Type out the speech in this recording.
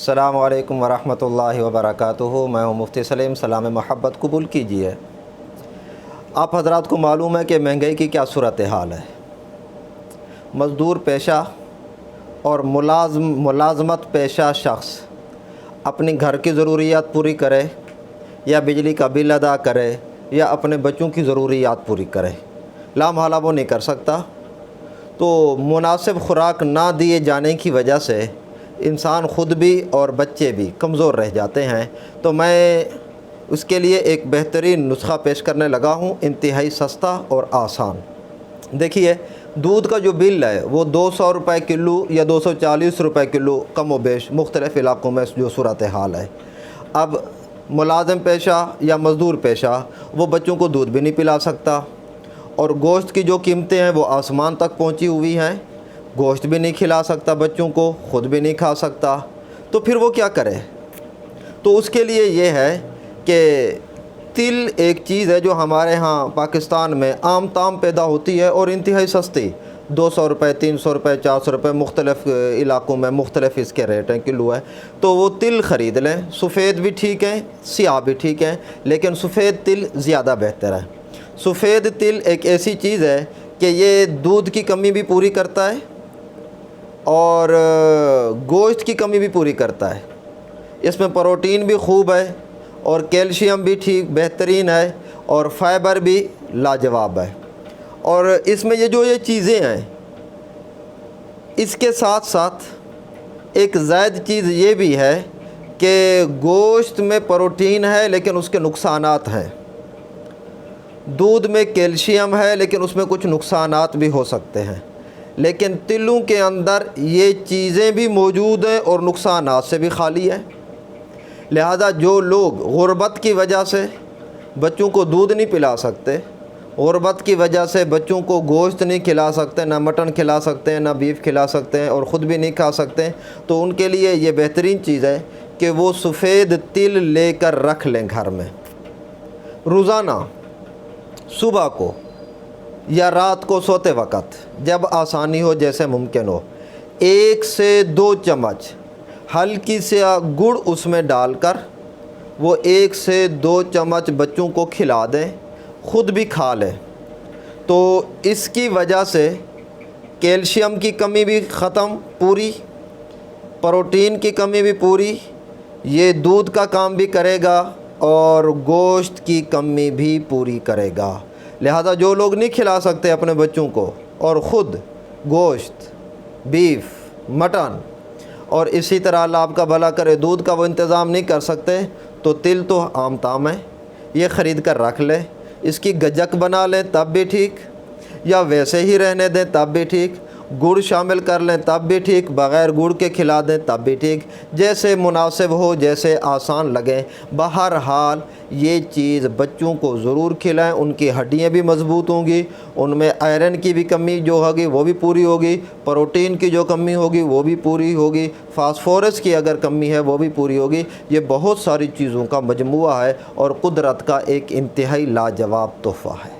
السلام علیکم ورحمۃ اللہ وبرکاتہ۔ میں ہوں مفتی سلیم، سلام محبت قبول کیجیے۔ آپ حضرات کو معلوم ہے کہ مہنگائی کی کیا صورتحال ہے۔ مزدور پیشہ اور ملازمت پیشہ شخص اپنی گھر کی ضروریات پوری کرے یا بجلی کا بل ادا کرے یا اپنے بچوں کی ضروریات پوری کرے، لامحالہ وہ نہیں کر سکتا۔ تو مناسب خوراک نہ دیے جانے کی وجہ سے انسان خود بھی اور بچے بھی کمزور رہ جاتے ہیں۔ تو میں اس کے لیے ایک بہترین نسخہ پیش کرنے لگا ہوں، انتہائی سستا اور آسان۔ دیکھیے، دودھ کا جو بل ہے وہ 200 روپے کلو یا 240 روپے کلو کم و بیش مختلف علاقوں میں جو صورتحال ہے۔ اب ملازم پیشہ یا مزدور پیشہ وہ بچوں کو دودھ بھی نہیں پلا سکتا، اور گوشت کی جو قیمتیں ہیں وہ آسمان تک پہنچی ہوئی ہیں، گوشت بھی نہیں کھلا سکتا بچوں کو، خود بھی نہیں کھا سکتا، تو پھر وہ کیا کرے؟ تو اس کے لیے یہ ہے کہ تل ایک چیز ہے جو ہمارے ہاں پاکستان میں عام تام پیدا ہوتی ہے اور انتہائی سستی، 200 روپے 300 روپے 400 روپے مختلف علاقوں میں مختلف اس کے ریٹ ہیں، کلو ہے۔ تو وہ تل خرید لیں، سفید بھی ٹھیک ہے، سیاہ بھی ٹھیک ہے، لیکن سفید تل زیادہ بہتر ہے۔ سفید تل ایک ایسی چیز ہے کہ یہ دودھ کی کمی بھی پوری کرتا ہے اور گوشت کی کمی بھی پوری کرتا ہے۔ اس میں پروٹین بھی خوب ہے اور کیلشیم بھی ٹھیک بہترین ہے اور فائبر بھی لاجواب ہے۔ اور اس میں یہ چیزیں ہیں، اس کے ساتھ ساتھ ایک زائد چیز یہ بھی ہے کہ گوشت میں پروٹین ہے لیکن اس کے نقصانات ہیں، دودھ میں کیلشیم ہے لیکن اس میں کچھ نقصانات بھی ہو سکتے ہیں، لیکن تلوں کے اندر یہ چیزیں بھی موجود ہیں اور نقصانات سے بھی خالی ہے۔ لہذا جو لوگ غربت کی وجہ سے بچوں کو دودھ نہیں پلا سکتے، غربت کی وجہ سے بچوں کو گوشت نہیں کھلا سکتے، نہ مٹن کھلا سکتے ہیں، نہ بیف کھلا سکتے ہیں اور خود بھی نہیں کھا سکتے، تو ان کے لیے یہ بہترین چیز ہے کہ وہ سفید تل لے کر رکھ لیں گھر میں۔ روزانہ صبح کو یا رات کو سوتے وقت جب آسانی ہو، جیسے ممکن ہو، 1 سے 2 چمچ ہلکی سے گڑ اس میں ڈال کر وہ 1 سے 2 چمچ بچوں کو کھلا دیں، خود بھی کھا لیں۔ تو اس کی وجہ سے کیلشیم کی کمی بھی ختم پوری، پروٹین کی کمی بھی پوری، یہ دودھ کا کام بھی کرے گا اور گوشت کی کمی بھی پوری کرے گا۔ لہذا جو لوگ نہیں کھلا سکتے اپنے بچوں کو اور خود گوشت، بیف، مٹن اور اسی طرح اللہ آپ کا بھلا کرے دودھ کا وہ انتظام نہیں کر سکتے، تو تل تو عام تام ہے، یہ خرید کر رکھ لیں، اس کی گجک بنا لیں تب بھی ٹھیک، یا ویسے ہی رہنے دیں تب بھی ٹھیک، گڑ شامل کر لیں تب بھی ٹھیک، بغیر گڑ کے کھلا دیں تب بھی ٹھیک، جیسے مناسب ہو، جیسے آسان لگے۔ بہرحال یہ چیز بچوں کو ضرور کھلائیں، ان کی ہڈیاں بھی مضبوط ہوں گی، ان میں آئرن کی بھی کمی جو ہوگی وہ بھی پوری ہوگی، پروٹین کی جو کمی ہوگی وہ بھی پوری ہوگی، فاسفورس کی اگر کمی ہے وہ بھی پوری ہوگی۔ یہ بہت ساری چیزوں کا مجموعہ ہے اور قدرت کا ایک انتہائی لاجواب تحفہ ہے۔